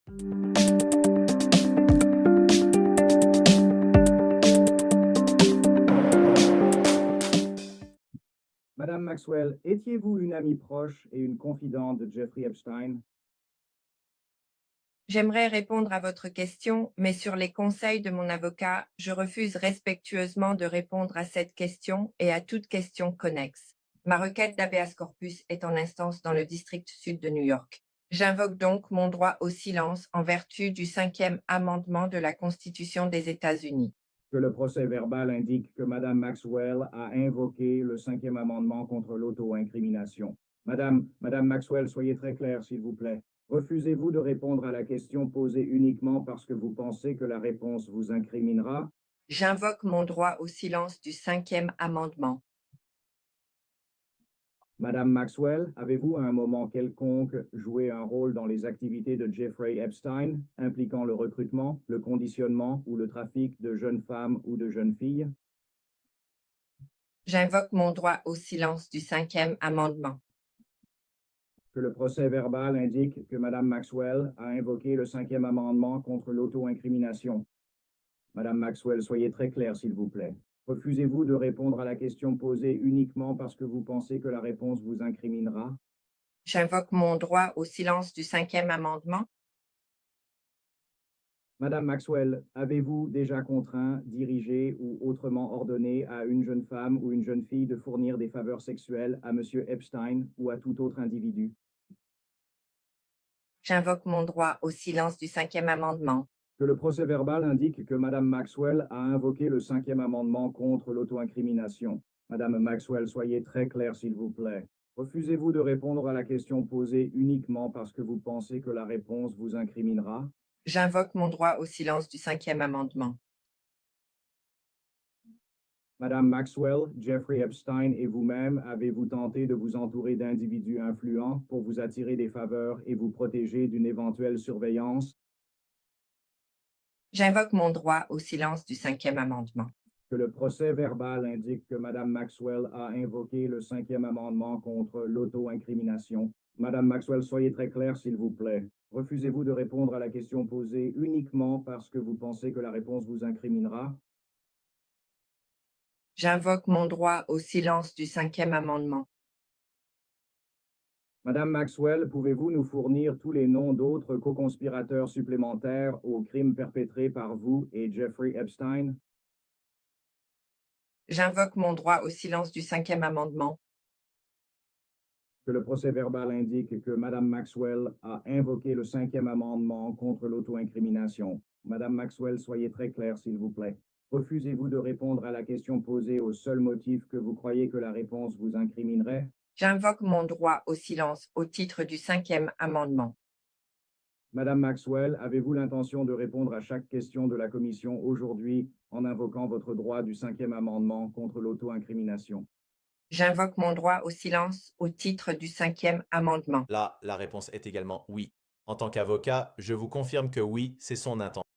Madame Maxwell, étiez-vous une amie proche et une confidente de Jeffrey Epstein? J'aimerais répondre à votre question, mais sur les conseils de mon avocat, je refuse respectueusement de répondre à cette question et à toute question connexe. Ma requête d'habeas corpus est en instance dans le district sud de New York. J'invoque donc mon droit au silence en vertu du cinquième amendement de la Constitution des États-Unis. Que le procès-verbal indique que Madame Maxwell a invoqué le cinquième amendement contre l'auto-incrimination. Madame Maxwell, soyez très claire, s'il vous plaît. Refusez-vous de répondre à la question posée uniquement parce que vous pensez que la réponse vous incriminera? J'invoque mon droit au silence du cinquième amendement. Madame Maxwell, avez-vous à un moment quelconque joué un rôle dans les activités de Jeffrey Epstein, impliquant le recrutement, le conditionnement ou le trafic de jeunes femmes ou de jeunes filles? J'invoque mon droit au silence du cinquième amendement. Que le procès-verbal indique que Madame Maxwell a invoqué le cinquième amendement contre l'auto-incrimination. Madame Maxwell, soyez très claire, s'il vous plaît. Refusez-vous de répondre à la question posée uniquement parce que vous pensez que la réponse vous incriminera? J'invoque mon droit au silence du cinquième amendement. Madame Maxwell, avez-vous déjà contraint, dirigé ou autrement ordonné à une jeune femme ou une jeune fille de fournir des faveurs sexuelles à Monsieur Epstein ou à tout autre individu? J'invoque mon droit au silence du cinquième amendement. Que le procès-verbal indique que Madame Maxwell a invoqué le cinquième amendement contre l'auto-incrimination. Madame Maxwell, soyez très claire, s'il vous plaît. Refusez-vous de répondre à la question posée uniquement parce que vous pensez que la réponse vous incriminera? J'invoque mon droit au silence du cinquième amendement. Madame Maxwell, Jeffrey Epstein et vous-même avez-vous tenté de vous entourer d'individus influents pour vous attirer des faveurs et vous protéger d'une éventuelle surveillance? J'invoque mon droit au silence du cinquième amendement. Que le procès-verbal indique que Madame Maxwell a invoqué le cinquième amendement contre l'auto-incrimination. Madame Maxwell, soyez très claire, s'il vous plaît. Refusez-vous de répondre à la question posée uniquement parce que vous pensez que la réponse vous incriminera? J'invoque mon droit au silence du cinquième amendement. Madame Maxwell, pouvez-vous nous fournir tous les noms d'autres co-conspirateurs supplémentaires aux crimes perpétrés par vous et Jeffrey Epstein? J'invoque mon droit au silence du cinquième amendement. Que le procès-verbal indique que Madame Maxwell a invoqué le cinquième amendement contre l'auto-incrimination. Madame Maxwell, soyez très claire, s'il vous plaît. Refusez-vous de répondre à la question posée au seul motif que vous croyez que la réponse vous incriminerait? J'invoque mon droit au silence au titre du cinquième amendement. Madame Maxwell, avez-vous l'intention de répondre à chaque question de la commission aujourd'hui en invoquant votre droit du cinquième amendement contre l'auto-incrimination? J'invoque mon droit au silence au titre du cinquième amendement. Là, la réponse est également oui. En tant qu'avocat, je vous confirme que oui, c'est son intention.